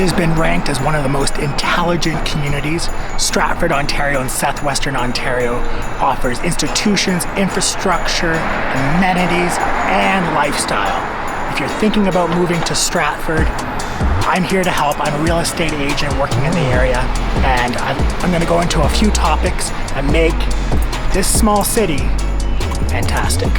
has been ranked as one of the most intelligent communities. Stratford, Ontario and southwestern Ontario offers institutions, infrastructure, amenities, and lifestyle. If you're thinking about moving to Stratford, I'm here to help. I'm a real estate agent working in the area, and I'm going to go into a few topics and make this small city fantastic.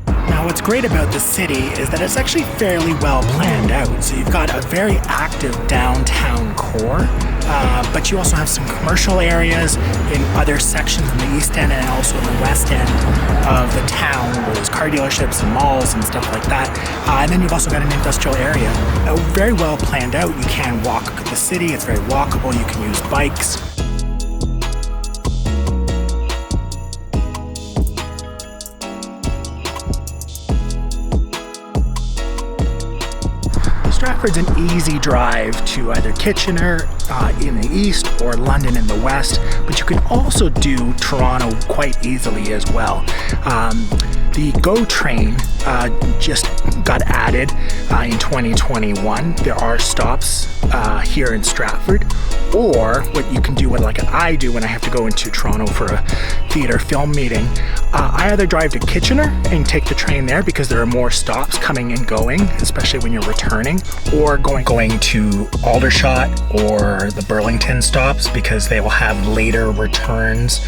Now, what's great about the city is that it's actually fairly well planned out. So you've got a very active downtown core, but you also have some commercial areas in other sections in the east end and also in the west end of the town, where there's car dealerships and malls and stuff like that. And then you've also got an industrial area. Very well planned out. You can walk the city. It's very walkable. You can use bikes. Stratford's an easy drive to either Kitchener in the east or London in the west, but you can also do Toronto quite easily as well. The GO train just got added in 2021. There are stops here in Stratford, or what you can do, what like I do when I have to go into Toronto for a theater film meeting, I either drive to Kitchener and take the train there because there are more stops coming and going, especially when you're returning, or going to Aldershot or the Burlington stops because they will have later returns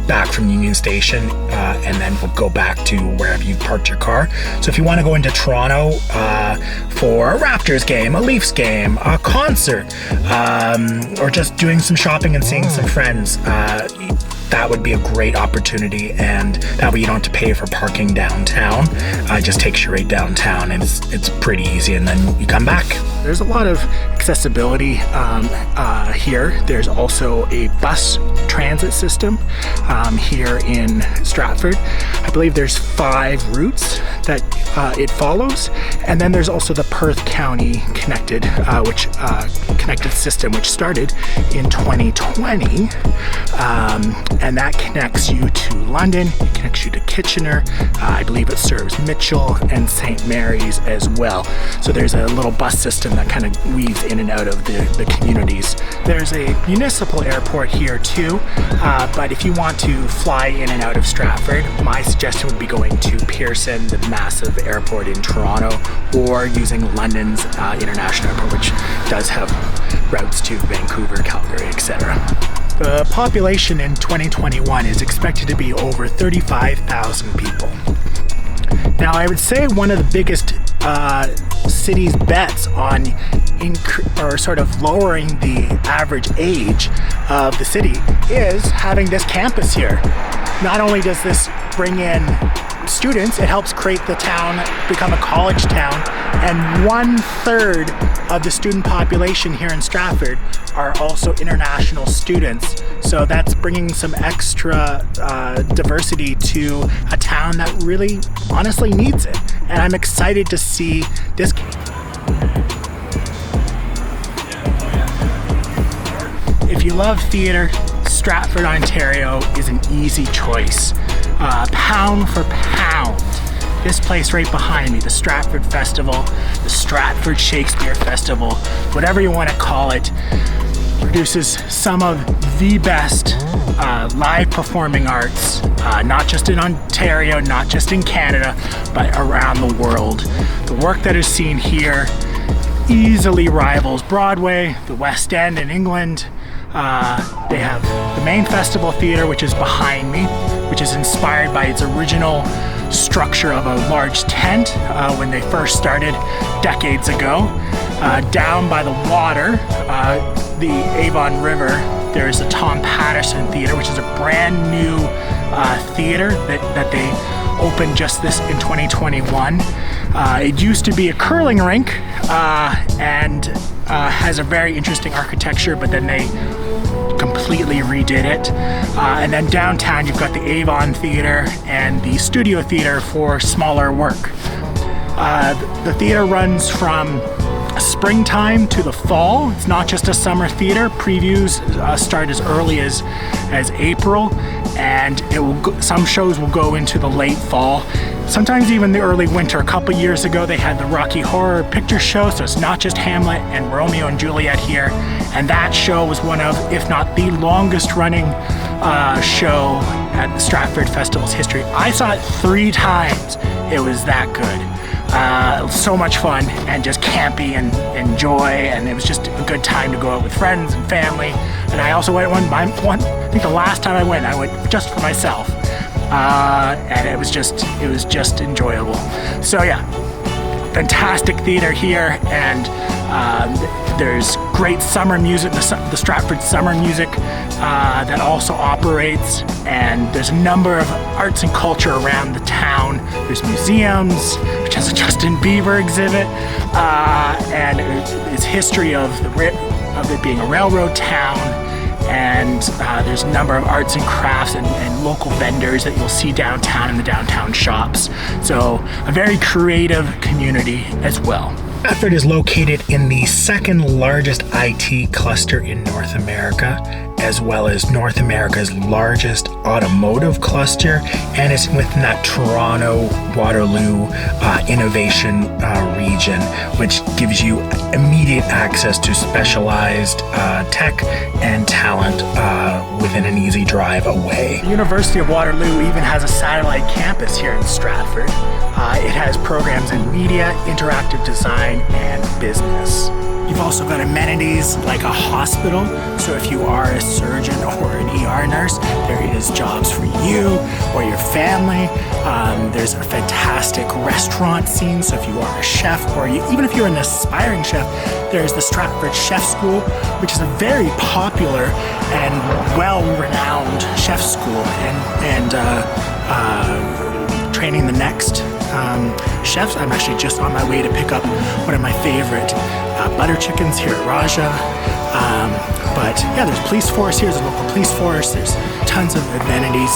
back from Union Station, and then we'll go back to wherever you parked your car. So if you want to go into Toronto for a Raptors game, a Leafs game, a concert, or just doing some shopping and seeing some friends, that would be a great opportunity, and that way you don't have to pay for parking downtown. It just takes you right downtown, and it's pretty easy, and then you come back. There's a lot of accessibility here. There's also a bus transit system here in Stratford. I believe there's 5 routes that it follows, and then there's also the Perth County connected system, which started in 2020, and that connects you to London, it connects you to Kitchener. I believe it serves Mitchell and St. Mary's as well. So there's a little bus system that kind of weaves in and out of the communities. There's a municipal airport here too, but if you want to fly in and out of Stratford, my suggestion would be going to Pearson, the massive airport in Toronto, or using London's International Airport, which does have routes to Vancouver, Calgary, etc. The population in 2021 is expected to be over 35,000 people. Now, I would say one of the biggest city's bets on sort of lowering the average age of the city is having this campus here. Not only does this bring in students, it helps create the town become a college town, and 1/3 of the student population here in Stratford are also international students. So that's bringing some extra diversity to a town that really honestly needs it. And I'm excited to see this. If you love theater, Stratford, Ontario is an easy choice. Pound for pound, this place right behind me, the Stratford Festival, the Stratford Shakespeare Festival, whatever you want to call it, produces some of the best live performing arts, not just in Ontario, not just in Canada, but around the world. The work that is seen here easily rivals Broadway, the West End in England. They have the main festival theater, which is behind me, which is inspired by its original structure of a large tent when they first started decades ago. Down by the water, the Avon River, there's the Patterson Theater, which is a brand new theater that they opened just this in 2021. It used to be a curling rink and has a very interesting architecture, but then they completely redid it. And then downtown you've got the Avon Theater and the Studio Theater for smaller work. The theater runs from springtime to the fall. It's not just a summer theater. Previews start as early as April, and some shows will go into the late fall, sometimes even the early winter. A couple years ago they had the Rocky Horror Picture Show, so it's not just Hamlet and Romeo and Juliet here, and that show was one of, if not the longest running show at the Stratford Festival's history. I saw it 3 times. It was that good. So much fun and just campy and joy, and it was just a good time to go out with friends and family. And I also went I think the last time I went just for myself, and it was just enjoyable. So yeah, fantastic theater here, and there's great summer music, the Stratford Summer Music that also operates, and there's a number of arts and culture around the town. There's museums, which has a Justin Bieber exhibit, and its history of it being a railroad town, and there's a number of arts and crafts and local vendors that you'll see downtown in the downtown shops. So a very creative community as well. Stratford is located in the second largest IT cluster in North America, as well as North America's largest automotive cluster, and it's within that Toronto-Waterloo innovation region, which gives you immediate access to specialized tech and talent within an easy drive away. The University of Waterloo even has a satellite campus here in Stratford. It has programs in media, interactive design, and business. You've also got amenities like a hospital, so if you are a surgeon or an ER nurse, there is jobs for you or your family. There's a fantastic restaurant scene, so if you are a chef, or even if you're an aspiring chef, there's the Stratford Chef School, which is a very popular and well-renowned chef school, and training the next chefs. I'm actually just on my way to pick up one of my favorite butter chickens here at Raja. But yeah, there's police force here, there's a local police force, there's tons of amenities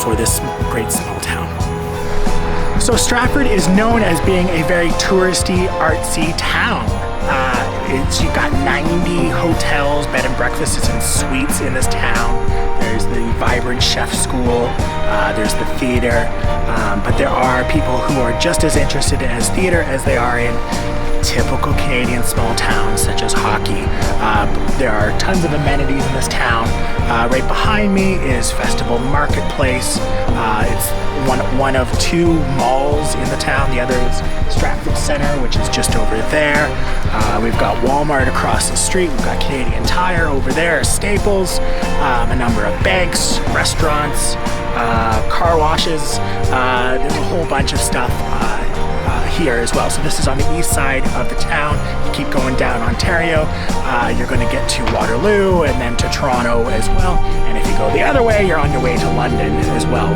for this great small town. So Stratford is known as being a very touristy, artsy town. You've got 90 hotels, bed and breakfasts, and suites in this town. There's the vibrant chef school, there's the theater, but there are people who are just as interested in theater as they are in typical Canadian small towns such as hockey. There are tons of amenities in this town. Right behind me is Festival Marketplace. It's one of 2 malls in the town. The other is Stratford Centre, which is just over there. We've got Walmart across the street. We've got Canadian Tire over there, Staples, a number of banks, restaurants, car washes. There's a whole bunch of stuff here as well. So this is on the east side of the town. You keep going down Ontario, you're going to get to Waterloo and then to Toronto as well. And if you go the other way, you're on your way to London as well.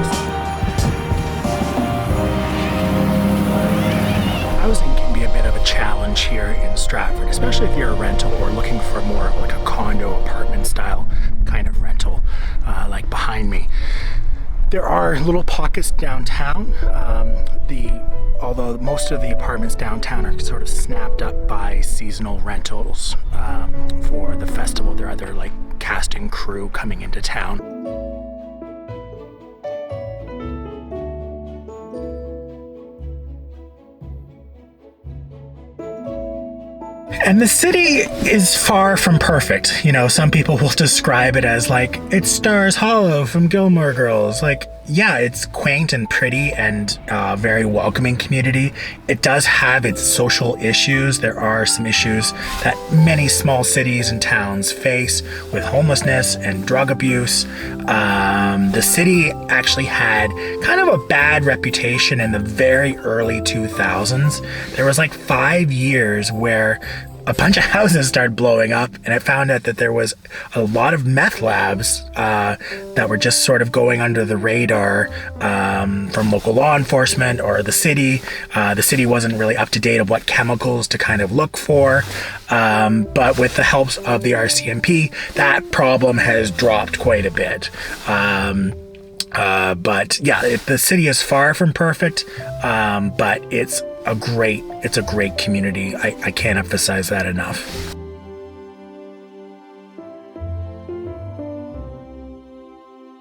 Housing can be a bit of a challenge here in Stratford, especially if you're a rental or looking for more like a condo apartment style kind of rental, like behind me. There are little pockets downtown. Although most of the apartments downtown are sort of snapped up by seasonal rentals for the festival. There are other like cast and crew coming into town. And the city is far from perfect. You know, some people will describe it as like, it's Stars Hollow from Gilmore Girls. Like, yeah, it's quaint and pretty and very welcoming community. It does have its social issues. There are some issues that many small cities and towns face with homelessness and drug abuse. The city actually had kind of a bad reputation in the very early 2000s. There was like 5 years where a bunch of houses started blowing up, and I found out that there was a lot of meth labs that were just sort of going under the radar from local law enforcement or the city. The city wasn't really up to date of what chemicals to kind of look for, but with the help of the RCMP, that problem has dropped quite a bit. But yeah, the city is far from perfect, but it's a great community. I can't emphasize that enough.